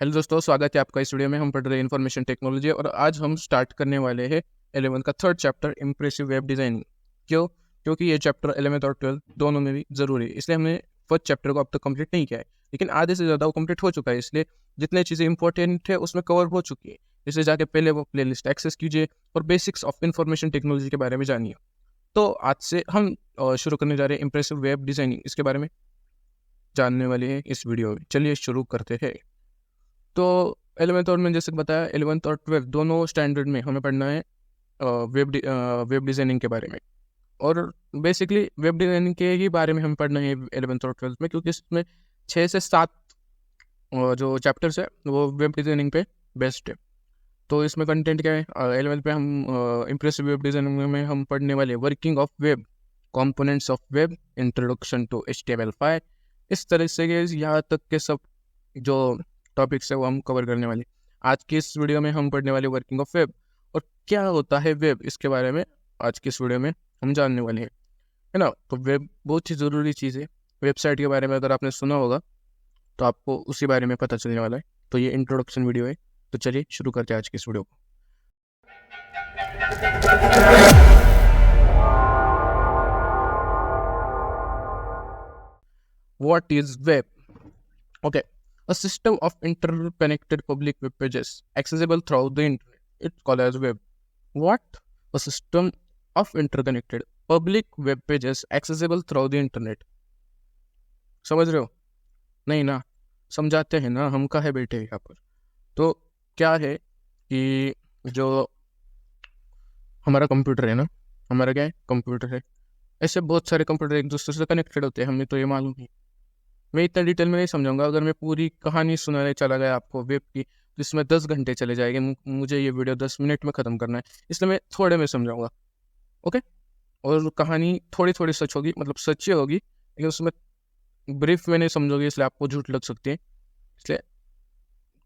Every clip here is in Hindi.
हेलो दोस्तों, स्वागत है आपका इस वीडियो में। हम पढ़ रहे हैं इन्फॉर्मेशन टेक्नोलॉजी और आज हम स्टार्ट करने वाले हैं 11th का third chapter impressive web designing. क्योंकि ये चैप्टर 11th और 12th दोनों में भी ज़रूरी है, इसलिए हमने फर्स्ट चैप्टर को अब तक कंप्लीट नहीं किया है, लेकिन आधे से ज़्यादा वो कंप्लीट हो चुका है। इसलिए जितने चीज़ें इंपॉर्टेंट है उसमें कवर हो चुकी है। इसलिए जाके पहले वो प्लेलिस्ट एक्सेस कीजिए और बेसिक्स ऑफ इन्फॉर्मेशन टेक्नोलॉजी के बारे में जानिए। तो आज से हम शुरू करने जा रहे हैं इम्प्रेसिव वेब डिज़ाइनिंग। इसके बारे में जानने वाले हैं इस वीडियो में। चलिए शुरू करते हैं। तो 11th और मैंने जैसे बताया 11th और 12th दोनों स्टैंडर्ड में हमें पढ़ना है वेब डिज़ाइनिंग के बारे में। और बेसिकली वेब डिज़ाइनिंग के ही बारे में हमें पढ़ना है 11th और 12th में, क्योंकि इसमें 6 से 7 जो चैप्टर्स है वो वेब डिज़ाइनिंग पे बेस्ड है। तो इसमें कंटेंट क्या है? 11th पे हम इम्प्रेसिव वेब डिज़ाइनिंग में हम पढ़ने वाले working of web, components of web, introduction to HTML5, इस तरह से यहाँ तक के सब जो टॉपिक्स है वो हम कवर करने वाले। आज की इस वीडियो में हम पढ़ने वाले वर्किंग ऑफ वेब और क्या होता है वेब, इसके बारे में आज की इस वीडियो में हम जानने वाले हैं, है ना। तो वेब बहुत ही ज़रूरी चीज़ है। वेबसाइट के बारे में अगर आपने सुना होगा तो आपको उसी बारे में पता चलने वाला है। तो ये इंट्रोडक्शन वीडियो है। तो चलिए शुरू करते हैं आज की इस वीडियो को। What is web? Okay, a system of interconnected public web pages accessible throughout the internet. It's called as web. What? A system of interconnected public web pages accessible throughout the internet. समझ रहे हो? नहीं ना? समझाते हैं ना, हम काहे बैठे यहाँ पर। तो क्या है कि जो हमारा कंप्यूटर है ना, हमारा क्या है? कंप्यूटर है। ऐसे बहुत सारे कंप्यूटर एक दूसरे से कनेक्टेड होते हैं, हमें तो ये मालूम है। मैं इतना डिटेल में नहीं समझाऊंगा। अगर मैं पूरी कहानी सुनाने चला गया आपको वेब की तो इसमें 10 घंटे चले जाएंगे। मुझे ये वीडियो 10 मिनट में ख़त्म करना है, इसलिए मैं थोड़े में समझाऊंगा। ओके। और कहानी थोड़ी थोड़ी सच होगी, मतलब सच्ची होगी, लेकिन उसमें ब्रीफ में नहीं समझोगे, इसलिए आपको झूठ लग सकती है। इसलिए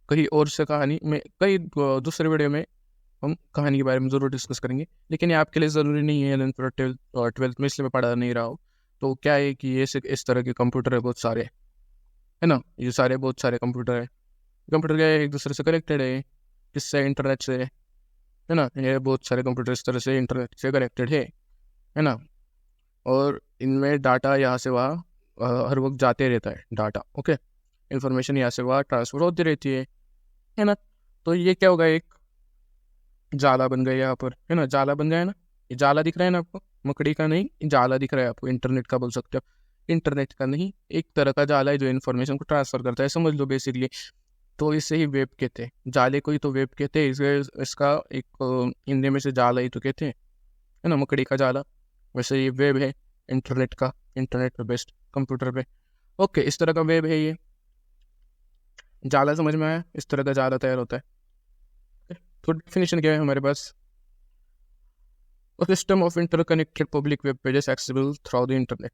कहीं और से कहानी में कई दूसरे वीडियो में हम कहानी के बारे में ज़रूर डिस्कस करेंगे, लेकिन ये आपके लिए ज़रूरी नहीं है 11th और 12th में, इसलिए मैं पढ़ा नहीं रहा हूँ। तो क्या है कि ये इस तरह के कंप्यूटर है बहुत सारे, है ना। ये सारे बहुत सारे कंप्यूटर है। कंप्यूटर क्या है? एक दूसरे से कनेक्टेड है, किससे? इंटरनेट से, है ना। ये बहुत सारे कंप्यूटर इस तरह से इंटरनेट से कनेक्टेड है ना। और इनमें डाटा यहाँ से वहाँ हर वक्त जाते रहता है डाटा। ओके, इन्फॉर्मेशन यहाँ से वहाँ ट्रांसफर होती रहती है ना। तो ये क्या होगा? एक जाला बन गया यहाँ पर, है ना। जाला बन गया है ना। ये जाला दिख रहा है ना आपको? मकड़ी का नहीं, जाला दिख रहा है आपको। इंटरनेट का बोल सकते हो, इंटरनेट का नहीं, एक तरह का जाला है जो इन्फॉर्मेशन को ट्रांसफर करता है, समझ लो बेसिकली। तो इसे ही वेब कहते हैं। जाले को ही तो वेब कहते हैं। इसका एक हिंदी में से जाला ही तो कहते हैं, है ना, मकड़ी का जाला। वैसे ये वेब है इंटरनेट का, इंटरनेट पे बेस्ड कंप्यूटर पे। ओके, इस तरह का वेब है ये। जाला समझ में आया? इस तरह का जाला तैयार होता है। तो डेफिनेशन क्या है हमारे पास? System of interconnected public web pages accessible through the internet.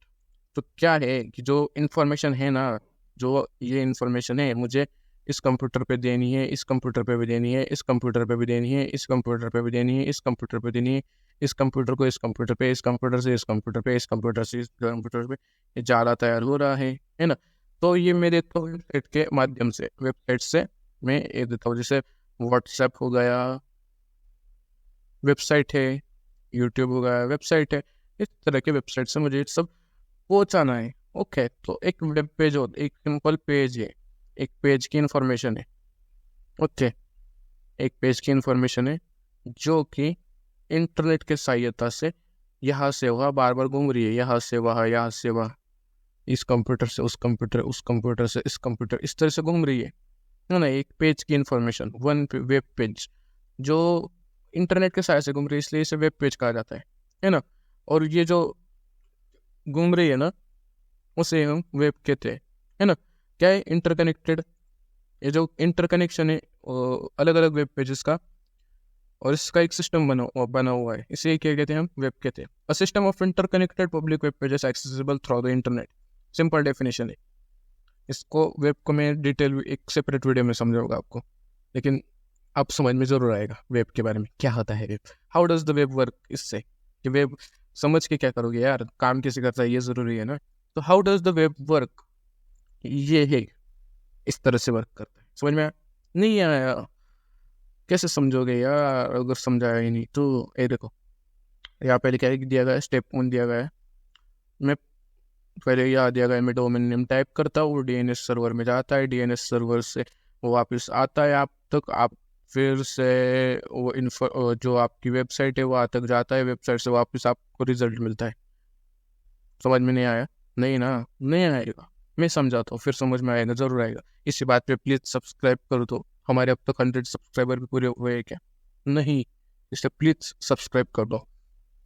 तो क्या है कि जो इन्फॉर्मेशन है ना, जो ये इन्फॉर्मेशन है मुझे इस कंप्यूटर पे देनी है, इस कंप्यूटर पे भी देनी है, इस कंप्यूटर पे भी देनी है, इस कंप्यूटर पे भी देनी है, इस कंप्यूटर पे देनी है, इस कंप्यूटर को इस कंप्यूटर पे, इस कंप्यूटर से इस कंप्यूटर पे, इस कंप्यूटर से इस कंप्यूटर पे, ये जाला तैयार हो रहा है ना। तो ये मैं देता हूँ वेबसाइट के माध्यम से, वेबसाइट से मैं ये देता हूँ। जैसे व्हाट्सएप हो गया, वेबसाइट है, यूट्यूब हो गया, वेबसाइट है। इस तरह के वेबसाइट से मुझे सब पहुँचाना है। ओके, तो एक वेब पेज हो, एक सिंपल पेज है, एक पेज की इंफॉर्मेशन है। ओके, एक पेज की इंफॉर्मेशन है जो कि इंटरनेट के सहायता से यहाँ से वहाँ बार बार घूम रही है, यहाँ से वहाँ, यहाँ से वहाँ, इस कंप्यूटर से उस कंप्यूटर, उस कंप्यूटर से इस कंप्यूटर, इस तरह से घूम रही है ना। एक पेज की इंफॉर्मेशन, वन वेब पेज जो इंटरनेट के सहायता से घूम रही है, इसलिए इसे वेब पेज कहा जाता है ना। और ये जो घूम रही है ना, उसे हम वेब कहते हैं, है ना। क्या है? इंटरकनेक्टेड। ये जो इंटरकनेक्शन है अलग अलग वेब पेजेस का, और इसका एक सिस्टम बना हुआ है, इसे क्या कहते हैं? हम वेब कहते हैं। A system of interconnected public web pages accessible through the internet. Simple definition है। इसको वेब को मैं डिटेल एक सेपरेट वीडियो में समझाऊंगा आपको, लेकिन आप समझ में जरूर आएगा वेब के बारे में, क्या होता है web, how does the web work. इससे कि वेब समझ के क्या करोगे यार, काम कैसे करता है ये ज़रूरी है ना। तो how does the web work, ये है, इस तरह से वर्क करता है। समझ में आया? नहीं आया, कैसे समझोगे यार अगर समझाया ही नहीं तो। ये देखो, यहाँ पहले क्या दिया गया है, स्टेप 1 दिया गया है। मैं पहले यहाँ दिया गया है, मैं डोमेन नेम टाइप करता हूँ, डीएनएस सर्वर में जाता है, डीएनएस सर्वर से वो वापस आता है आप तक, आप फिर से वो इन्फो जो आपकी वेबसाइट है वहाँ तक जाता है, वेबसाइट से वापस आपको रिजल्ट मिलता है। समझ में नहीं आया? नहीं ना, नहीं आएगा, मैं समझाता हूँ फिर समझ में आएगा, जरूर आएगा। इसी बात पे प्लीज सब्सक्राइब कर दो। हमारे अब तक 100 सब्सक्राइबर भी पूरे हुए हैं क्या? नहीं, इसलिए प्लीज सब्सक्राइब कर दो।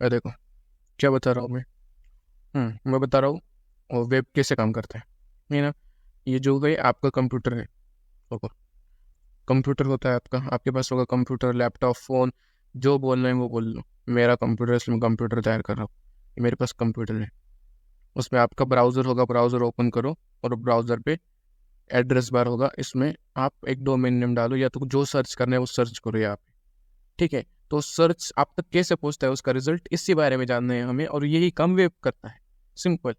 ये देखो क्या बता रहा हूँ मैं। मैं बता रहा हूँ और वेब कैसे काम करता है ना। ये जो गई आपका कंप्यूटर है, देखो कंप्यूटर होता है आपका, आपके पास होगा कंप्यूटर, लैपटॉप, फोन, जो बोल रहे हैं वो बोल लो। मेरा कंप्यूटर है, इसलिए मैं कंप्यूटर तैयार कर रहा हूँ। ये मेरे पास कंप्यूटर है, उसमें आपका ब्राउज़र होगा, ब्राउज़र ओपन करो और ब्राउज़र पे एड्रेस बार होगा, इसमें आप एक डोमेन नेम डालो, या तो जो सर्च करना है वो सर्च करो यहाँ पे। ठीक है, तो सर्च आप तक कैसे पहुँचता है उसका रिजल्ट, इसी बारे में जानना है हमें, और यही कम वेब करता है, सिंपल।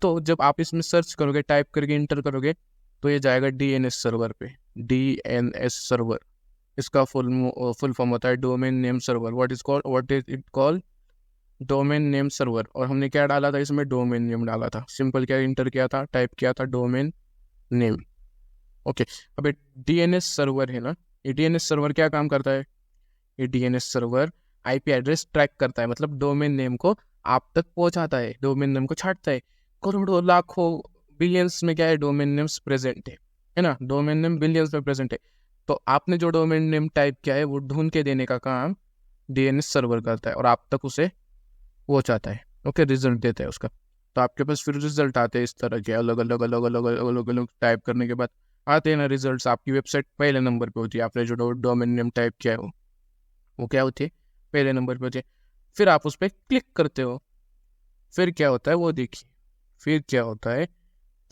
तो जब आप इसमें सर्च करोगे, टाइप करके इंटर करोगे, तो ये जाएगा डीएनएस सर्वर पे। डीएनएस सर्वर, इसका फुल फॉर्म होता है domain name server. What is it called? Domain name server. और हमने क्या डाला था इसमें? डोमेन नेम डाला था, सिंपल क्या इंटर किया था, टाइप किया था डोमेन नेम। ओके, अब ये डीएनएस सर्वर है ना, ये डीएनएस सर्वर क्या काम करता है? ये DNS server IP address track करता है, मतलब डोमेन नेम को आप तक पहुंचाता है, डोमेन नेम को छांटता है। करोड़ों लाखों बिलियंस में क्या है, डोमेन नेम्स प्रेजेंट है ना, डोमेन नेम बिलियंस में प्रेजेंट है। तो आपने जो डोमेन नेम टाइप किया है वो ढूंढ के देने का काम डीएनएस सर्वर करता है, और आप तक उसे पहुंचाता है। ओके, रिजल्ट देता है उसका। तो आपके पास फिर रिजल्ट आते हैं इस तरह के, अलग अलग अलग अलग अलग अलग अलग टाइप करने के बाद आते हैं ना रिजल्ट्स। आपकी वेबसाइट पहले नंबर पे होती है, आपने जो डोमेन नेम टाइप किया है वो क्या होती है, पहले नंबर पे होती है। फिर आप उस पर क्लिक करते हो, फिर क्या होता है वो देखिए। फिर क्या होता है,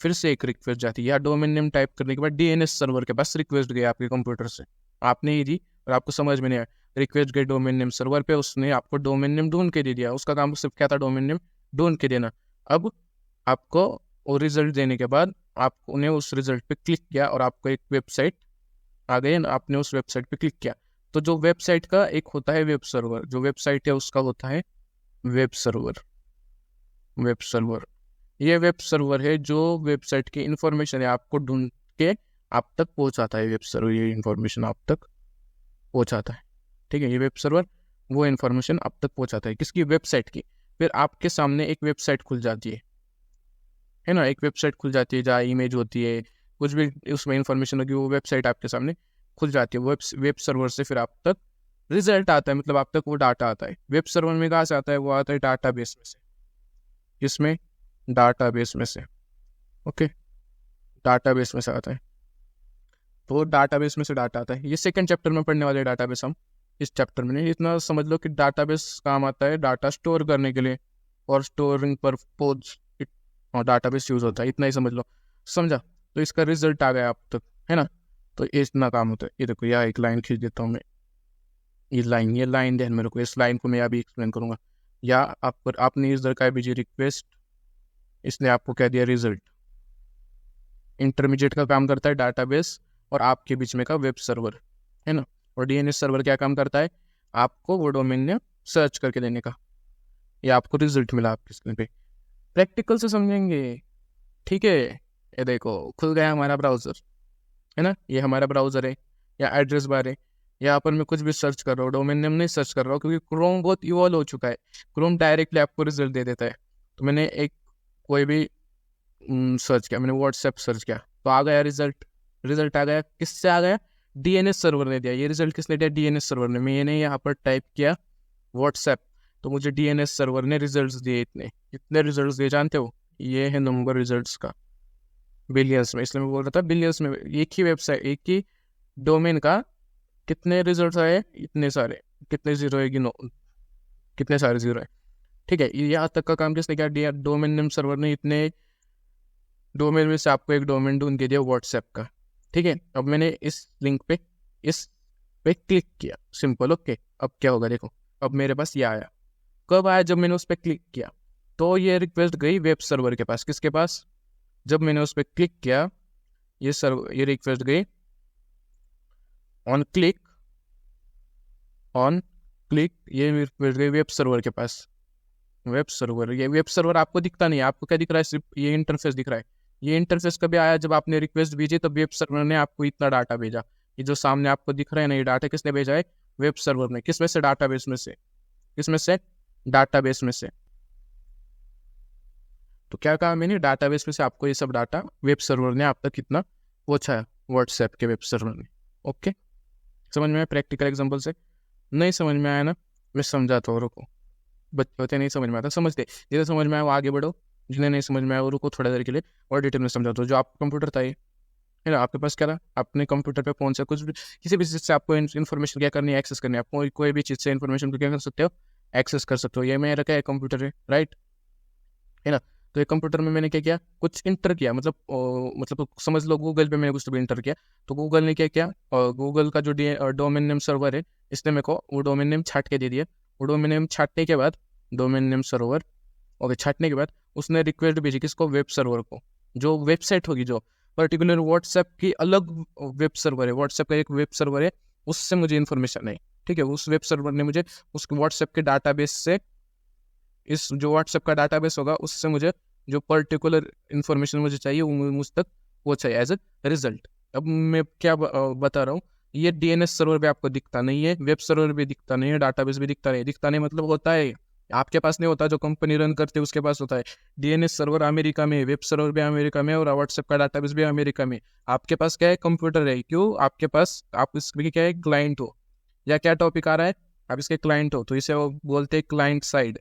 फिर से एक रिक्वेस्ट जाती है, या डोमेन नेम टाइप करने के बाद डीएनएस सर्वर के पास रिक्वेस्ट गई आपके कंप्यूटर से, आपने ही दी और आपको समझ में नहीं आया, रिक्वेस्ट गई डोमेन नेम सर्वर पे, उसने आपको डोमेन नेम ढूंढ के दे दिया। उसका काम सिर्फ क्या था, डोमेन नेम ढूंढ के देना। अब आपको वो रिजल्ट देने के बाद आपने उस रिजल्ट पे क्लिक किया और आपको एक वेबसाइट आ गई, आपने उस वेबसाइट पे क्लिक किया। तो जो वेबसाइट का एक होता है वेब सर्वर, जो वेबसाइट है उसका होता है वेब सर्वर। वेब सर्वर, ये वेब सर्वर है जो वेबसाइट की इंफॉर्मेशन है आपको ढूंढ के आप तक पहुंचाता है। वेब सर्वर ये इंफॉर्मेशन आप तक पहुंचाता है। ठीक है, ये वेब सर्वर वो इंफॉर्मेशन आप तक पहुंचाता है, किसकी? वेबसाइट की। फिर आपके सामने एक वेबसाइट खुल जाती है ना, एक वेबसाइट खुल जाती है जहाँ इमेज होती है, कुछ भी उसमें इंफॉर्मेशन होगी, वो वेबसाइट आपके सामने खुल जाती है। वेब सर्वर से फिर आप तक रिजल्ट आता है, मतलब आप तक वो डाटा आता है। वेब सर्वर में कहाँ से आता है? वो आता है डाटाबेस में से। किसमें? डाटाबेस में से। ओके, डाटाबेस में से आता है। तो डाटाबेस में से डाटा आता है, ये सेकंड चैप्टर में पढ़ने वाले डाटाबेस हम। इस चैप्टर में नहीं, इतना समझ लो कि डाटाबेस काम आता है डाटा स्टोर करने के लिए, और स्टोरिंग परपोज और डाटाबेस यूज होता है, इतना ही समझ लो। समझा? तो इसका रिजल्ट आ गया आप तक, है ना। तो ये इतना काम होता है। ये देखो, यहाँ एक लाइन खींच देता हूँ मैं, ये लाइन ध्यान में रखो, इस लाइन को मैं अभी एक्सप्लेन करूंगा। या आपने इस दर का बीजी रिक्वेस्ट, इसने आपको क्या दिया? रिजल्ट। इंटरमीडिएट का काम करता है डाटाबेस और आपके बीच में का वेब सर्वर, है ना। और डीएनएस सर्वर क्या काम करता है? आपको वो डोमेन नेम सर्च करके देने का। ये आपको रिजल्ट मिला आपकी स्क्रीन पे, प्रैक्टिकल से समझेंगे। ठीक है, ये देखो खुल गया हमारा ब्राउजर, है ना, ये हमारा ब्राउजर है, या एड्रेस बार है। यहाँ पर मैं कुछ भी सर्च कर रहा हूँ, डोमेन नेम नहीं सर्च कर रहा हूँ, क्योंकि क्रोम बहुत इवॉल्व हो चुका है। क्रोम डायरेक्टली आपको रिजल्ट दे देता है। तो मैंने एक कोई भी सर्च किया, मैंने व्हाट्सएप सर्च किया, तो आ गया रिजल्ट। रिजल्ट आ गया, किससे आ गया? डीएनएस सर्वर ने दिया। ये रिजल्ट किसने दिया? डीएनएस सर्वर ने। मैंने यहाँ पर टाइप किया व्हाट्सएप, तो मुझे डीएनएस सर्वर ने रिजल्ट्स दिए। इतने कितने रिजल्ट्स दिए जानते हो? ये है नंबर रिजल्ट्स का, बिलियंस में। इसलिए मैं बोल रहा था बिलियंस में। एक ही वेबसाइट, एक ही डोमेन का कितने रिजल्ट्स आए? इतने सारे। कितने जीरो है गिनो, कितने सारे जीरो है। ठीक है, यहाँ तक का काम किसने किया? डोमेन नेम सर्वर ने। इतने डोमेन में से आपको एक डोमेन ढूंढ के दिया व्हाट्सएप का। ठीक है, अब मैंने इस लिंक पे, इस पे क्लिक किया, सिंपल। ओके, अब क्या होगा देखो, अब मेरे पास ये आया। कब आया? जब मैंने उस पर क्लिक किया, तो ये रिक्वेस्ट गई वेब सर्वर के पास। किसके पास? जब मैंने उस पर क्लिक किया, ये रिक्वेस्ट गई ऑन क्लिक ये वेब सर्वर के पास, वेब सर्वर, ये वेब सर्वर आपको दिखता नहीं है, आपको क्या दिख रहा है, सिर्फ ये इंटरफेस दिख रहा है। ये इंटरफेस कभी आया जब आपने रिक्वेस्ट भेजी, तब वेब सर्वर ने आपको इतना डाटा भेजा। ये जो सामने आपको दिख रहा है ना, ये डाटा किसने भेजा है, वेब सर्वर ने। किस में से, डाटाबेस में से। किसमें से, डाटाबेस में से। तो क्या कहा मैंने, डाटाबेस में से आपको ये सब डाटा वेब सर्वर ने आप तक कितना पहुंचा है, व्हाट्सएप के वेब सर्वर ने। ओके, समझ में आया प्रैक्टिकल एग्जांपल से? नहीं समझ में आया ना, मैं समझाता हूँ, रुको। बच्चे होते नहीं समझ में आता, समझते, जिन्हें समझ में आया वो आगे बढ़ो, जिन्हें नहीं समझ में आया वो रुको, थोड़ा देर के लिए और डिटेल में समझाता हूँ। जो आपका कंप्यूटर था ये, है ना, आपके पास क्या था, अपने कंप्यूटर पे कौन सा कुछ भी, किसी भी चीज़ से आपको इन्फॉर्मेशन क्या करनी है, एक्सेस करनी है। आप कोई भी चीज़ से इन्फॉर्मेशन को क्या कर सकते हो, एक्सेस कर सकते हो। ये मेरा क्या है, कंप्यूटर है, राइट, है ना। तो ये कंप्यूटर में मैंने क्या किया, कुछ इंटर किया, मतलब समझ लो गूगल पे मैंने कुछ भी इंटर किया। तो गूगल ने क्या किया, गूगल का जो डोमेन नेम सर्वर है, इसने मेरे को वो डोमेन नेम छाट के दे दिया। वो डोमेन नेम छाटने के बाद, डोमेन नेम सर्वर, ओके, छाटने के बाद उसने रिक्वेस्ट भेजी किसको, वेब सर्वर को। जो वेबसाइट होगी, जो पर्टिकुलर व्हाट्सएप की अलग वेब सर्वर है, व्हाट्सएप का एक वेब सर्वर है, उससे मुझे इन्फॉर्मेशन आई, ठीक है। उस वेब सर्वर ने मुझे उस व्हाट्सएप के डाटाबेस से, इस जो व्हाट्सएप का डाटाबेस होगा उससे मुझे जो पर्टिकुलर इन्फॉर्मेशन मुझे चाहिए वो मुझ तक पहुंचाई एज ए रिजल्ट। अब मैं क्या बता रहा हूँ, ये डीएनएस सर्वर पे आपको दिखता नहीं है, वेब सर्वर भी दिखता नहीं है, डाटाबेस भी दिखता नहीं। दिखता नहीं मतलब होता है, आपके पास नहीं होता, जो कंपनी रन करते है उसके पास होता है। डीएनएस सर्वर अमेरिका में, वेब सर्वर भी अमेरिका में, और व्हाट्सएप का डाटाबेस भी अमेरिका में। आपके पास क्या है, कंप्यूटर है। क्यों, आपके पास, आप इसके क्या है, क्लाइंट हो, या क्या टॉपिक आ रहा है, आप इसके क्लाइंट हो, तो इसे वो बोलते हैं क्लाइंट साइड।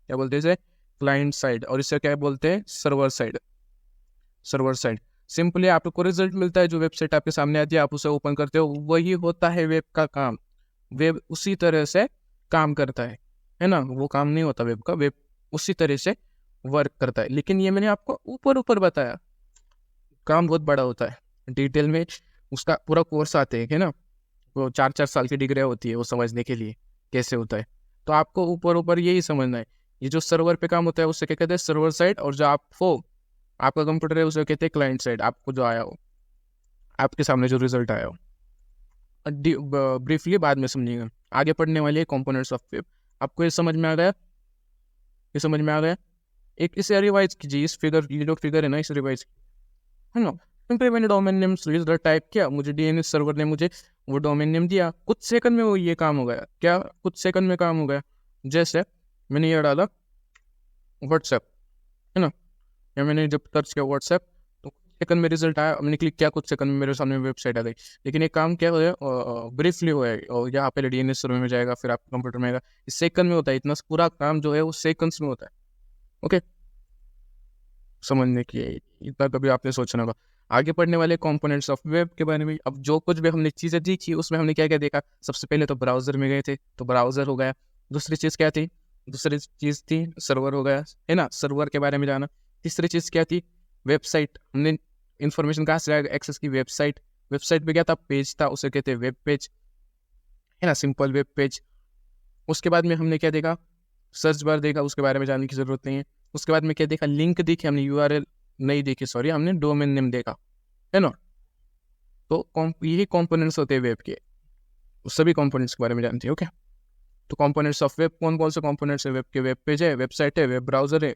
क्या बोलते हैं इसे, क्लाइंट साइड। और इसे क्या बोलते हैं, server side. Server side simply आपको रिजल्ट मिलता है, जो वेबसाइट आपके सामने आती है, आप उसे ओपन करते हो, वही होता है वेब का काम। वेब उसी तरह से काम करता है ना। वो काम नहीं होता वेब का, वेब उसी तरह से वर्क करता है। लेकिन ये मैंने आपको ऊपर ऊपर बताया, काम बहुत बड़ा होता है, डिटेल में उसका पूरा कोर्स आते हैं, है ना। वो 4-4 साल की डिग्री होती है वो समझने के लिए कैसे होता है। तो आपको ऊपर ऊपर यही समझना है। ये जो सर्वर पे काम होता है उसे क्या कहते हैं, सर्वर साइड। और जो आपका कंप्यूटर है उसे कहते हैं क्लाइंट साइड। आपको जो आया हो, आपके सामने जो रिजल्ट आया हो, ब्रीफली बाद में समझिएगा। आगे पढ़ने वाले कंपोनेंट्स ऑफ वेब, आपको ये समझ में आ गया, ये समझ में आ गया। एक इसे रिवाइज कीजिए, इस फिगर, ये जो फिगर है ना, इसे रिवाइज है ना। सिंपली मैंने डोमेन नेम टाइप किया, मुझे डीएनएस सर्वर ने मुझे वो डोमेन नेम दिया, कुछ सेकंड में वो ये काम हो गया। क्या, कुछ सेकंड में काम हो गया। जैसे मैंने ये डाला व्हाट्सएप, है ना, या मैंने जब सर्च किया व्हाट्सएप, तो कुछ सेकंड में रिजल्ट आया, मैंने क्लिक किया, कुछ सेकंड में मेरे सामने वेबसाइट आ गई। लेकिन एक काम क्या हो, ब्रीफली हो, और यहाँ पे डीएनएस सर्वर में जाएगा, फिर आपके कंप्यूटर में आएगा। इस सेकंड में होता है, इतना पूरा काम जो है वो सेकंड्स में होता है। ओके, समझने की इतना कभी आपने सोचना होगा। आगे पढ़ने वाले कंपोनेंट्स ऑफ वेब के बारे में। अब जो कुछ भी हमने चीज़ें देखी उसमें हमने क्या क्या देखा, सबसे पहले तो ब्राउज़र में गए थे, तो ब्राउज़र हो गया। दूसरी चीज़ क्या थी, दूसरी चीज़ थी सर्वर हो गया, है ना, सर्वर के बारे में जाना। तीसरी चीज़ क्या थी, वेबसाइट। हमने इन्फॉर्मेशन कहाँ से एक्सेस की, वेबसाइट। वेबसाइट पे क्या था, पेज था, उसे कहते हैं वेब पेज, है ना, सिंपल वेब पेज। उसके बाद में हमने क्या देखा, सर्च बार देखा, उसके बारे में जानने की जरूरत नहीं है। उसके बाद में क्या देखा, लिंक देखी हमने, यूआरएल नहीं देखी, सॉरी, हमने डोमेन नेम देखा, है ना। तो यही कंपोनेंट्स होते हैं वेब के, सभी कंपोनेंट्स के बारे में जानते हैं। ओके, तो कंपोनेंट्स ऑफ वेब कौन कौन से कंपोनेंट्स है वेब के, वेब पेज है, वेबसाइट है, वेब ब्राउजर है,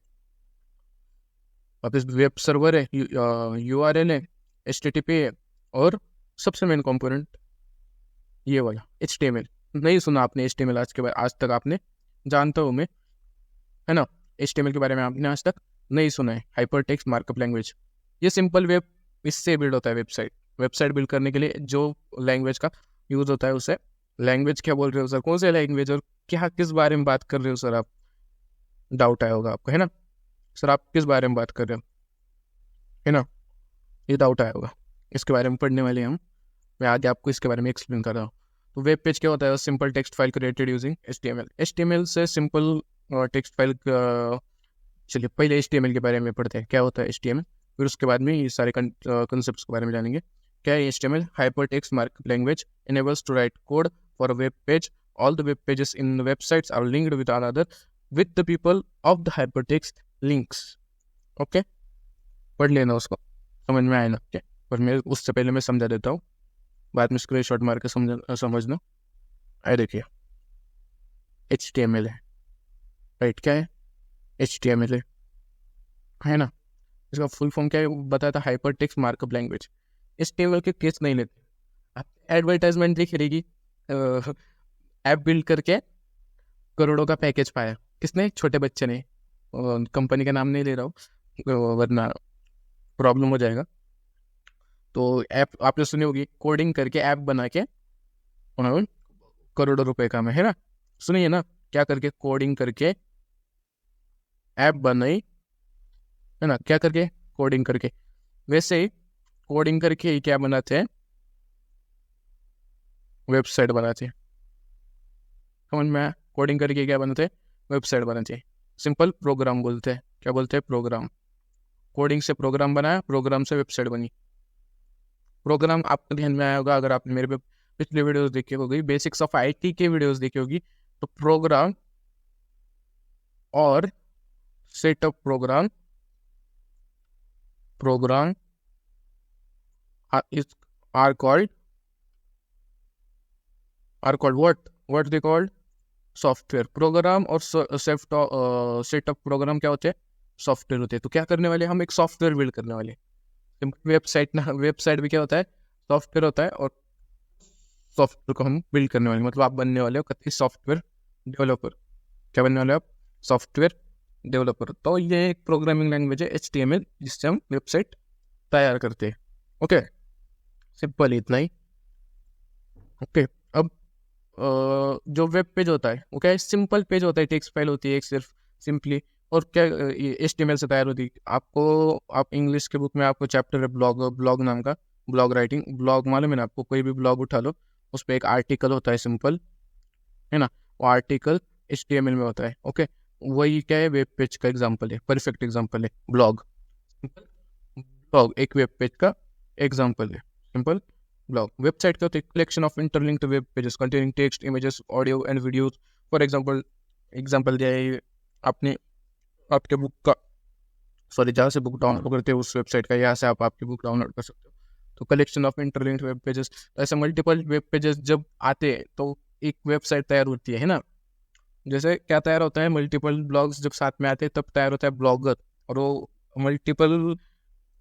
वापस वेब सर्वर है, यूआरएल है, एचटीटीपी है, और सबसे मेन कंपोनेंट ये वाला एचटीएमएल। नहीं सुना आपने एचटीएमएल आज तक आपने, जानता हूँ मैं, है ना। एचटीएमएल के बारे में आपने आज तक नहीं सुना है, हाइपर टेक्स्ट मार्कअप लैंग्वेज। ये सिंपल वेब, इससे बिल्ड होता है वेबसाइट। वेबसाइट बिल्ड करने के लिए जो लैंग्वेज का यूज होता है उसे लैंग्वेज क्या बोल रहे हो सर, कौन से लैंग्वेज और क्या, किस बारे में बात कर रहे हो सर आप, डाउट आया होगा आपको, है ना। सर आप किस बारे में बात कर रहे हो, है ना, ये डाउट आया होगा। इसके बारे में पढ़ने वाले हम, मैं आगे आपको इसके बारे में एक्सप्लेन कर रहा हूँ। तो वेब पेज क्या होता है, simple text file created using HTML. HTML से सिंपल टेक्स्ट फाइल, चलिए पहले एचटीएमएल के बारे में पढ़ते हैं, क्या होता है एचटीएमएल, फिर उसके बाद में ये सारे कंसेप्ट्स के बारे में जानेंगे। क्या है HTML, hyper text markup language, enables to write code for a web page. All the web pages in the websites are linked with another with the people of the hypertext links. Okay, पढ़ लेना उसको, समझ में आया ना। पर मैं उससे पहले मैं समझा देता हूँ। बाद में स्क्रीनशॉट मार के समझना। आए देखिए HTML है, राइट? क्या है? HTML है ना। इसका फुल फॉर्म क्या है बताया था? Hyper text markup language. HTML के केस नहीं लेते। आप एडवर्टाइजमेंट दिख रहेगी, ऐप बिल्ड करके करोड़ों का पैकेज पाया। किसने? छोटे बच्चे ने। कंपनी का नाम नहीं ले रहा हूँ वरना प्रॉब्लम हो जाएगा। तो ऐप आपने सुनी होगी, कोडिंग करके ऐप बना के उन्होंने करोड़ों रुपए का है ना। सुनिए ना, क्या करके? कोडिंग करके ऐप बनाई, है ना। क्या करके? कोडिंग करके। वैसे ही कोडिंग करके ही क्या बनाते हैं? वेबसाइट बनाते हैं। समझ में? कोडिंग करके क्या बनाते हैं? वेबसाइट बनाते हैं। सिंपल प्रोग्राम बोलते हैं। क्या बोलते हैं? प्रोग्राम। कोडिंग से प्रोग्राम बनाया, प्रोग्राम से वेबसाइट बनी। प्रोग्राम आपको ध्यान में आया होगा अगर आपने मेरे पे पिछले वीडियोस देखी होगी, बेसिक्स ऑफ IT के वीडियोस देखी होगी, तो प्रोग्राम और setup program are called what they called? Software. Program और सेटअप प्रोग्राम क्या होते हैं? सॉफ्टवेयर होते हैं। तो क्या करने वाले? हम एक सॉफ्टवेयर बिल्ड करने वाले। वेबसाइट ना, वेबसाइट भी क्या होता है? सॉफ्टवेयर होता है। और सॉफ्टवेयर को हम बिल्ड करने वाले, मतलब आप बनने वाले हो कतई सॉफ्टवेयर डेवलपर। क्या बनने वाले हो आप? Software developer. तो ये एक प्रोग्रामिंग लैंग्वेज है HTML, जिससे हम वेबसाइट तैयार करते हैं। ओके, सिंपल इतना ही। ओके, अब जो वेब पेज होता है वो क्या है? सिंपल पेज होता है, टेक्स्ट फाइल होती है एक सिर्फ, सिंपली। और क्या ये HTML से तैयार होती है। आप इंग्लिश के बुक में आपको चैप्टर है ब्लॉग नाम का, ब्लॉग राइटिंग। ब्लॉग मालूम है ना आपको? कोई भी ब्लॉग उठा लो, उस पर एक आर्टिकल होता है सिंपल, है ना। वो आर्टिकल HTML में होता है। ओके, वही क्या है? वेब पेज का एग्जाम्पल है, परफेक्ट एग्जाम्पल है ब्लॉग। ब्लॉग एक वेब पेज का एग्जाम्पल है, सिंपल ब्लॉग। वेबसाइट का collection of interlinked web pages containing text, images, audio and videos. For example दिया है आपने आपके बुक का, सॉरी, जहाँ से बुक डाउनलोड करते हो उस वेबसाइट का, यहाँ से आप आपकी बुक डाउनलोड कर सकते हो। तो collection of interlinked web pages, ऐसे मल्टीपल वेब पेजेस जब आते हैं तो एक वेबसाइट तैयार होती है ना। जैसे क्या तैयार होता है? मल्टीपल ब्लॉग्स जब साथ में आते हैं तब तैयार होता है ब्लॉगर। और वो मल्टीपल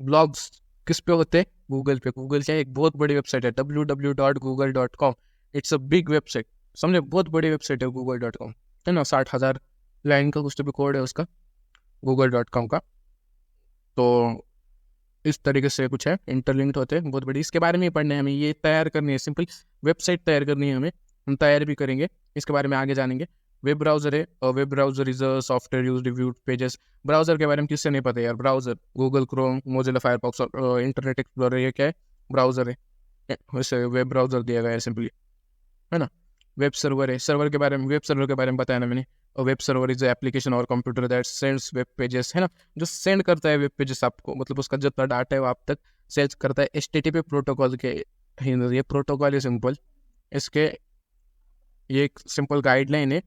ब्लॉग्स किस पे होते हैं? गूगल पे। गूगल क्या है? एक बहुत बड़ी वेबसाइट है, www.google.com। It's a big website, समझे? बहुत बड़ी वेबसाइट है google.com, है ना। 60,000 लाइन का कुछ तो भी कोड है उसका, google.com का। तो इस तरीके से कुछ है, इंटरलिंक्ड होते हैं, बहुत बड़ी। इसके बारे में ही पढ़ना है हमें, ये तैयार करनी है, सिंपल वेबसाइट तैयार करनी है हमें। हम तैयार भी करेंगे, इसके बारे में आगे जानेंगे। वेब ब्राउजर है, web browser is a software used to view pages. Browser के बारे में किससे नहीं पता यार? Browser Google Chrome, Mozilla Firefox और इंटरनेट एक्सप्लोरर, ये क्या है? ब्राउजर है। वैसे वेब ब्राउजर दिया गया है सिंपली, है ना। वेब सर्वर है, सर्वर के बारे में, वेब सर्वर के बारे में बताया ना मैंने। वेब सर्वर इज एप्लीकेशन और computer that sends web pages, है ना, जो सेंड करता है वेब पेजेस आपको, मतलब उसका जितना डाटा है वो आप तक सेंड करता है HTTP प्रोटोकॉल के। ये प्रोटोकॉल है सिंपल, इसके ये एक सिंपल गाइडलाइन है।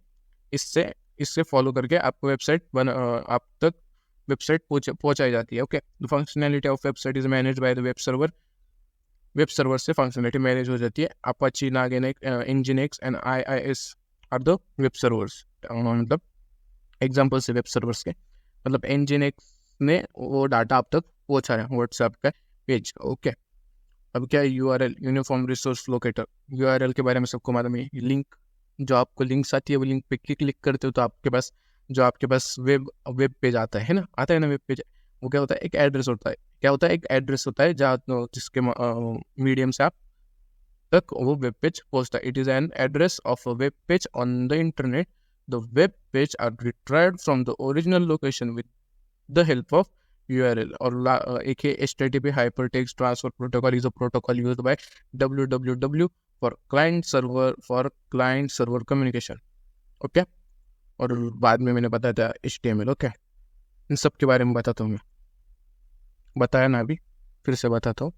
इससे इससे फॉलो करके आपको आप तक वेबसाइट पहुंचाई जाती है। Okay, the functionality of website is managed by the web server. Web server से फंक्शनलिटी मैनेज हो जाती है। Apache, Nginx and IIS are the web servers. मतलब एग्जांपल से वेब सर्वर्स के, मतलब Nginx ने वो डाटा आप तक पहुंचाया, व्हाट्सएप का पेज। ओके, अब क्या है? URL, uniform resource locator. URL के बारे में सबको मालूम है। लिंक, जो आपको लिंक्स आती है वो लिंक पे क्लिक करते हो तो आपके पास वेब पेज आता है ना, वेब पेज। वो क्या होता है? एक एड्रेस होता है। क्या होता है? एक एड्रेस होता है जहाँ जिसके मीडियम से आप तक वो वेब पेज पहुंचता है। It is an address of a web page on the internet. The web page are retrieved from the original location with the help of URL। और एक है HTTP hypertext transfer protocol is a protocol used by WWW for client server communication. Okay, और बाद में मैंने बताया था HTML। ओके, इन सब के बारे में बताता हूँ मैं, बताया ना अभी, फिर से बताता हूँ।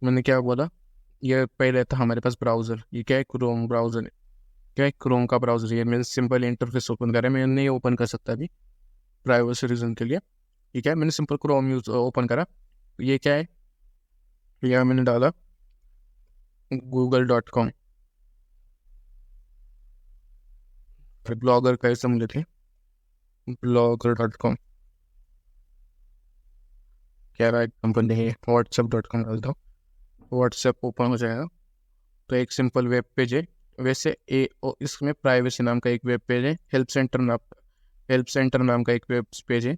मैंने क्या बोला? ये पहले था हमारे पास ब्राउज़र। ये क्या है? Chrome browser. क्या है? क्रोम का ब्राउज़र। ये मैंने सिंपल इंटरफेस ओपन करा है, मैं नहीं ओपन कर सकता अभी प्राइवेसी रीजन के लिए। ये क्या है? मैंने सिंपल क्रोम ओपन करा। ये क्या है? यह मैंने डाला google.com, फिर ब्लॉगर का समझ लेते हैं blogger.com, कह रहा है कंपनी है whatsapp.com डाल दो, व्हाट्सएप ओपन हो जाएगा। तो एक सिंपल वेब पेज है। वैसे इसमें प्राइवेसी नाम का एक वेब पेज है, हेल्प सेंटर नाम का एक वेब पेज है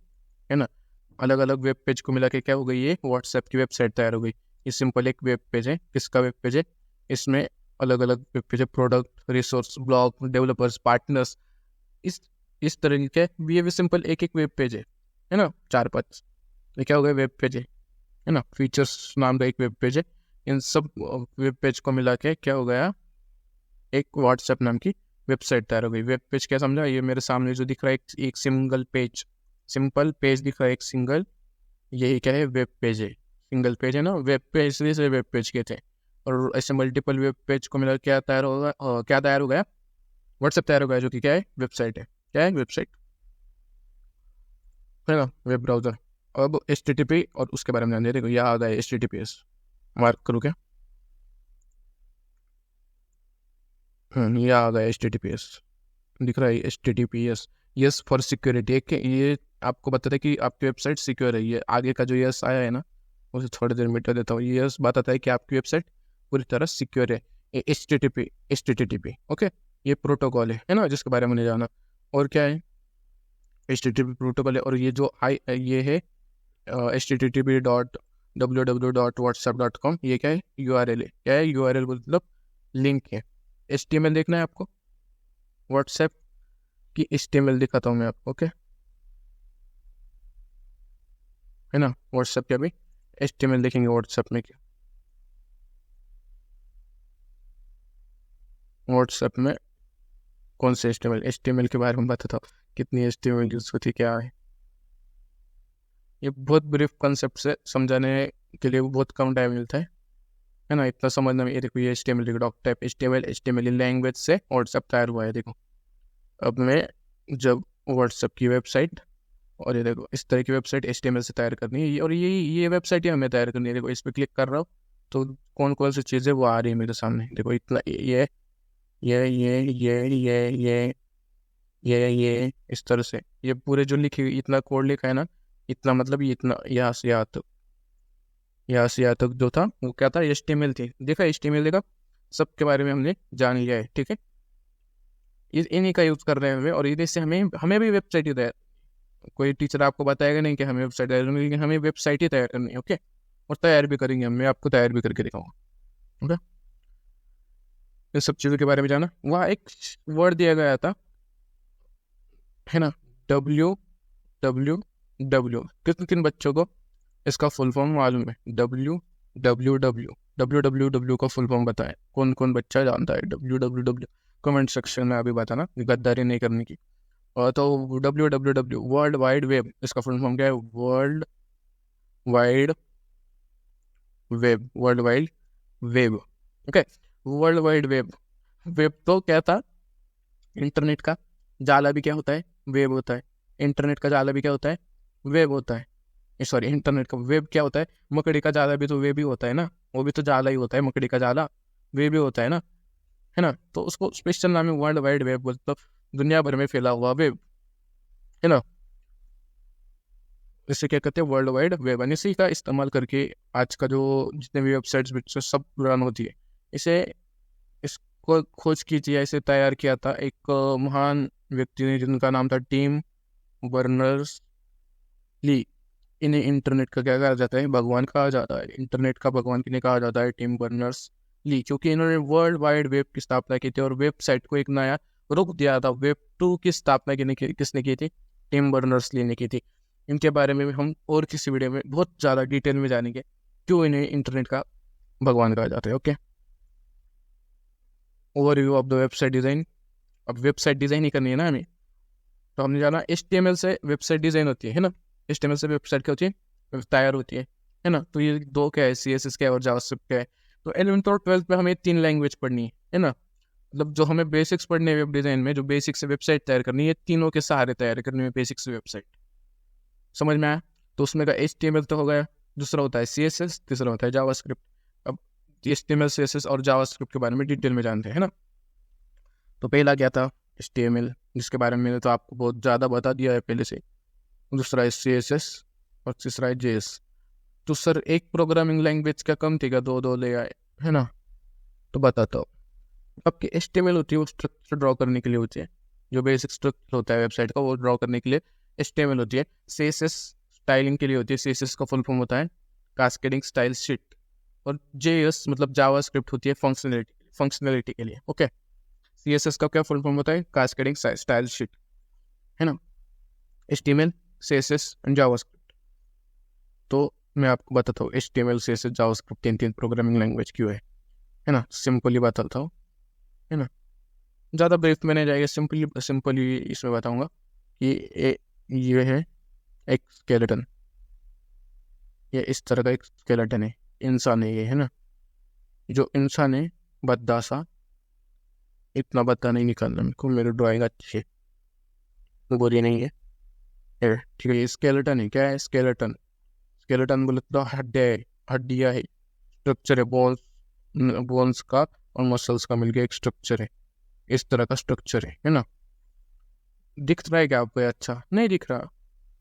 ना। अलग अलग वेब पेज को मिला के क्या हो गई, ये व्हाट्सएप की वेबसाइट तैयार हो गई। ये सिंपल एक वेब पेज है। किसका वेब पेज है? इसमें अलग अलग वेब पेज है, product, resource, blog, developers, partners, इस तरह के ये भी सिंपल एक एक वेब पेज है ना, 4-5। ये क्या हो गया, वेब पेज है ना। फीचर्स नाम का एक वेब पेज है। इन सब वेब पेज को मिला के क्या हो गया, एक व्हाट्सएप नाम की वेबसाइट तैयार हो गई। वेब पेज क्या समझा? ये मेरे सामने जो दिख रहा है एक सिंगल पेज, सिंपल पेज दिख रहा है, एक सिंगल, यही क्या है, वेब पेज है। सिंगल पेज है ना, वेब पेज इसलिए से वेब पेज के थे। और ऐसे मल्टीपल वेब पेज को मिला क्या तैयार होगा, क्या तैयार हो गया, व्हाट्सएप तैयार हो गया, जो कि क्या है, वेबसाइट है। क्या है, वेबसाइट है ना, वेब ब्राउजर। अब HTTP और उसके बारे में ध्यान दे, देखो यहाँ आ गया HTTPS, मार्क करो क्या, यहाँ आ गया HTTPS, दिख रहा है HTTPS, यस फॉर सिक्योरिटी। ये आपको बताता है कि आपकी वेबसाइट सिक्योर है। ये आगे का जो यस आया है ना, उसे थोड़ी देर मिटा देता हूँ। यस बताता है कि आपकी वेबसाइट पूरी तरह सिक्योर है। ये HTTP ओके, ये प्रोटोकॉल है ना, जिसके बारे में नहीं जाना। और क्या है, HTTP प्रोटोकॉल है। और ये जो ये है http.www.whatsapp.com, ये क्या है, URL है। क्या है, URL मतलब लिंक है। HTML देखना है आपको, व्हाट्सएप की HTML दिखाता हूँ मैं आपको, ओके, है ना। व्हाट्सएप क्या भी HTML देखेंगे व्हाट्सएप में, क्या व्हाट्सएप में कौन से HTML के बारे में बताता हूँ, कितनी HTML यूज होती, क्या है। ये बहुत ब्रीफ कंसेप्ट से समझाने के लिए बहुत कम टाइम मिलता है ना, इतना समझना में। ये देखो, ये HTML देखो, डॉक टाइप HTML लैंग्वेज से व्हाट्सएप तैयार हुआ है। देखो अब मैं जब व्हाट्सएप की वेबसाइट, और ये देखो इस तरह की वेबसाइट HTML से तैयार करनी है, और ये वेबसाइट ही हमें तैयार करनी है। देखो इस पर क्लिक कर रहा हूँ तो कौन कौन सी चीज़ें वो आ रही है मेरे सामने। देखो इतना ये इस तरह से ये पूरे जो लिखी हुई, इतना कोड लिखा है ना, इतना मतलब ये इतना यहाँ से यहाँ तक जो था वो क्या था, HTML थी। देखा HTML, देखा, सबके बारे में हमने जान लिया है, ठीक है। इन्हीं का यूज़ कर रहे हैं हमें, और इन्हीं से हमें भी वेबसाइट ही तैयार, कोई टीचर आपको बताएगा नहीं कि हमें वेबसाइट तैयार करनी है, लेकिन हमें वेबसाइट ही तैयार करनी है, ओके। और तैयार भी करेंगे हम, मैं आपको तैयार भी करके दिखाऊंगा, ओके। इन सब चीज़ों के बारे में जाना। वहाँ एक वर्ड दिया गया था, है ना, WWW। किन किन बच्चों को इसका फुल फॉर्म मालूम है? WWW का फुल फॉर्म बताएं, कौन कौन बच्चा जानता है WWW? कमेंट सेक्शन में अभी बताना, गद्दारी नहीं करने की। और तो WWW वर्ल्ड वाइड वेब, इसका फुल फॉर्म क्या है? World wide web, okay. World wide web तो क्या था, इंटरनेट का जाला भी क्या होता है, वेब होता है। इंटरनेट का जाला भी क्या होता है, वेब होता है। सॉरी, इंटरनेट का वेब क्या होता है, मकड़ी का जाला भी तो वेब ही होता है ना, वो भी तो जाला ही होता है, मकड़ी का जाला वेब ही होता है ना। तो उसको स्पेशल नाम है वर्ल्ड वाइड वेब, मतलब दुनिया भर में फैला हुआ वेब, है ना। इसे क्या कहते हैं, वर्ल्ड वाइड वेब। यानी इसी का इस्तेमाल करके आज का जो जितने भी वेबसाइट्स सब रन होती है। इसे इसको खोज कीजिए, इसे तैयार किया था एक महान व्यक्ति ने, जिनका नाम था टिम बर्नर्स ली। इन्हें इंटरनेट का क्या कहा जाता है, भगवान कहा जाता है। इंटरनेट का भगवान किन्हें कहा जाता है, टिम बर्नर्स ली, क्योंकि इन्होंने वर्ल्ड वाइड वेब की स्थापना की थी और वेबसाइट को एक नया रुख दिया था। वेब 2 की स्थापना किसने की थी? टिम बर्नर्स ली ने की थी। इनके बारे में भी हम और किसी वीडियो में बहुत ज़्यादा डिटेल में जानेंगे, क्यों इन्हें इंटरनेट का भगवान कहा जाता है, okay. Overview of the website design. अब वेबसाइट डिज़ाइन ही करनी है ना हमें, तो हमने जाना HTML से वेबसाइट डिज़ाइन होती है ना। HTML से वेबसाइट क्या होती है, तैयार होती है ना। तो ये दो क्या है, CSS क्या है और जावास्क्रिप्ट क्या है। तो 11th और 12th में हमें 3 लैंग्वेज पढ़नी है ना। मतलब जो हमें बेसिक्स पढ़ने हैं वेब डिज़ाइन में, जो बेसिक्स से वेबसाइट तैयार करनी है, तीनों के सहारे तैयार करनी है बेसिक्स वेबसाइट। समझ में आया? तो उसमें का HTML तो हो गया, दूसरा होता है CSS, तीसरा होता है जावास्क्रिप्ट। अब HTML CSS और जावास्क्रिप्ट के बारे में डिटेल में जानते हैं, है ना। तो पहला क्या था, HTML, जिसके बारे में मैंने तो आपको बहुत ज़्यादा बता दिया है पहले से। दूसरा है CSS और तीसरा है JS। तो सर एक प्रोग्रामिंग लैंग्वेज क्या कम थी क्या, दो ले आए, है ना। तो बताता हूँ, आपकी HTML होती है वो स्ट्रक्चर ड्रॉ करने के लिए होती है, जो बेसिक स्ट्रक्चर होता है वेबसाइट का वो ड्रॉ करने के लिए HTML होती है। CSS स्टाइलिंग के लिए होती है, CSS का फुल फॉर्म होता है कास्केडिंग स्टाइल शीट। और JS मतलब जावास्क्रिप्ट होती है फंक्शनलिटी के लिए। ओके, CSS का क्या फुल फॉर्म होता है, कास्केडिंग स्टाइल शीट, है ना। HTML CSS and JavaScript. तो मैं आपको बताता हूँ HTML CSS जावास्क्रिप्ट तीन प्रोग्रामिंग लैंग्वेज क्यों है ना। सिंपली बताता हूँ, है ना, ज़्यादा ब्रीफ में नहीं जाएगा, सिंपली इसमें बताऊंगा कि ये है एक स्केलेटन, ये इस तरह का एक स्केलेटन है, इंसान है ये, है ना। जो इंसान है बद्दा सा, इतना बद्दा नहीं निकालना मेरे को, मेरी ड्राइंग अच्छी है, बुरी नहीं है, ठीक है। ये स्केलेटन है, क्या है स्केलेटन, स्केलेटन बोले तो हड्डियाँ है, स्ट्रक्चर है, बोन्स का और मसल्स का मिलकर एक स्ट्रक्चर है, इस तरह का स्ट्रक्चर है ना। दिख रहा है क्या आपको, अच्छा नहीं दिख रहा।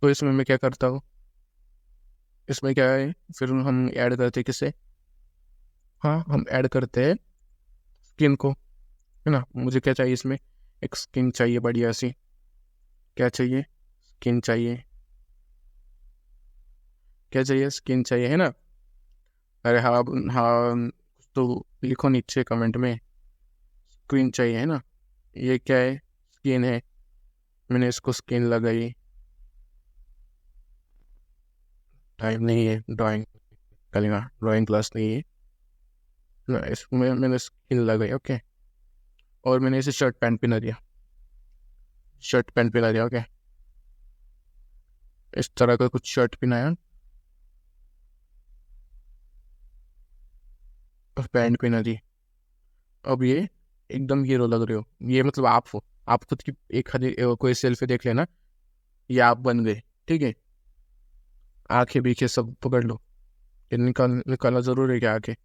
तो इसमें मैं क्या करता हूँ, इसमें क्या है, फिर हम ऐड करते हैं किसे, हाँ हम ऐड करते हैं स्किन को, है ना। मुझे क्या चाहिए इसमें, एक स्किन चाहिए बढ़िया सी, क्या चाहिए, स्किन चाहिए, क्या चाहिए, स्किन चाहिए, है ना। अरे हाँ हाँ, तो लिखो नीचे कमेंट में, स्किन चाहिए, है ना। ये क्या है, स्किन है, मैंने इसको स्किन लगाई, टाइम नहीं है ड्राइंग करेगा, ड्राइंग क्लास नहीं है ना, इसमें मैंने स्किन लगाई, ओके। और मैंने इसे शर्ट पैंट पहना दिया, ओके। इस तरह का कुछ शर्ट पहनाया और पैंट पहना दी। अब ये एकदम हीरो लग रहे हो, ये मतलब आप हो, आप खुद की एक कोई सेल्फी देख लेना, ये आप बन गए, ठीक है। आंखें बीखे सब पकड़ लो, ये निकालना जरूरी है क्या, आंखें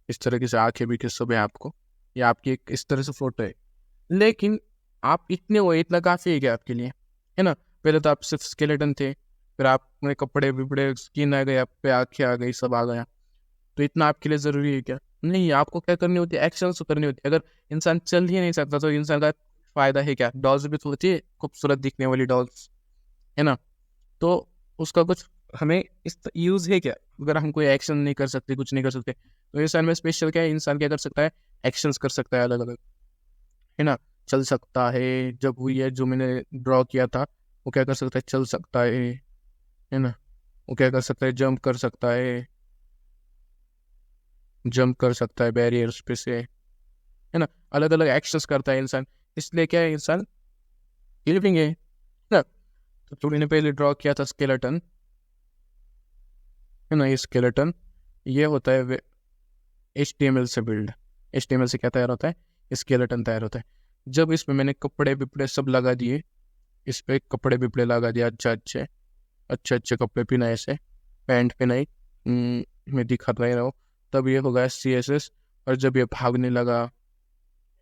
इस तरीके से, आंखें बीखे सब है आपको, ये आपकी एक इस तरह से फोटो है। लेकिन आप इतने हो, इतना काफ़ी है क्या आपके लिए, है ना। पहले तो आप सिर्फ स्केलेटन थे, फिर आपने कपड़े विपड़े, स्किन आ गई, आप पे आँखें आ गई, सब आ गया। तो इतना आपके लिए ज़रूरी है क्या, नहीं। आपको क्या करनी होती है, एक्शन करनी होती है। अगर इंसान चल ही नहीं सकता तो इंसान का फ़ायदा है क्या। डॉल्स भी तो होती है खूबसूरत दिखने वाली डॉल्स, है ना। तो उसका कुछ हमें इस यूज़ है क्या, अगर हम कोई एक्शन नहीं कर सकते, कुछ नहीं कर सकते, तो इंसान में स्पेशल क्या है, इंसान क्या कर सकता है, एक्शंस कर सकता है अलग अलग, है ना। चल सकता है, जब हुई है जो मैंने ड्रॉ किया था, वो क्या कर सकता है, चल सकता है ना। वो क्या कर सकता है, जंप कर सकता है बैरियर्स पे से, है ना। अलग अलग एक्शंस करता है इंसान, इसलिए क्या है, इंसान लिविंग है ना। तो मैंने पहले ड्रॉ किया था स्केलेटन, है ना। ये स्केलेटन ये होता है HTML से बिल्ड, HTML से क्या तैयार होता है, स्केलेटन तैयार होता है। जब इसमें मैंने कपड़े विपड़े सब लगा दिए, इस पर कपड़े विपड़े लगा दिया, अच्छे कपड़े पहनाए, से पैंट पहनाई, मैं दिखा नहीं रहा हूँ, तब ये हो गया CSS। और जब ये भागने लगा,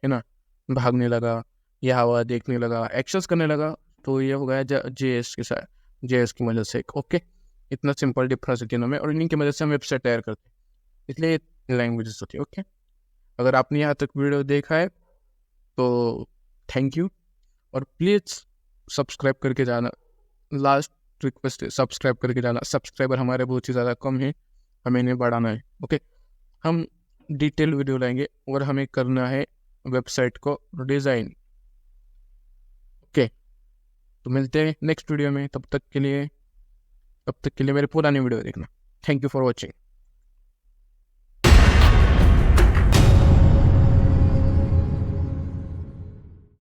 है ना, भागने लगा, ये हवा देखने लगा, एक्शंस करने लगा, तो ये हो गया JS के साथ, JS की मदद से, ओके। इतना सिंपल डिफरेंस है तीनों में, और इन्हीं की मदद से हम वेबसाइट तैयार करते हैं, इसलिए लैंग्वेजेस होती है, ओके। अगर आपने यहाँ तक वीडियो देखा है तो थैंक यू, और प्लीज़ सब्सक्राइब करके जाना, लास्ट रिक्वेस्ट है, सब्सक्राइब करके जाना। सब्सक्राइबर हमारे बहुत ही ज़्यादा कम है, हमें इन्हें बढ़ाना है, ओके। हम डिटेल वीडियो लाएंगे और हमें करना है वेबसाइट को डिज़ाइन, ओके। तो मिलते हैं नेक्स्ट वीडियो में, तब तक के लिए मेरे पुरानी वीडियो देखना। Thank you for watching.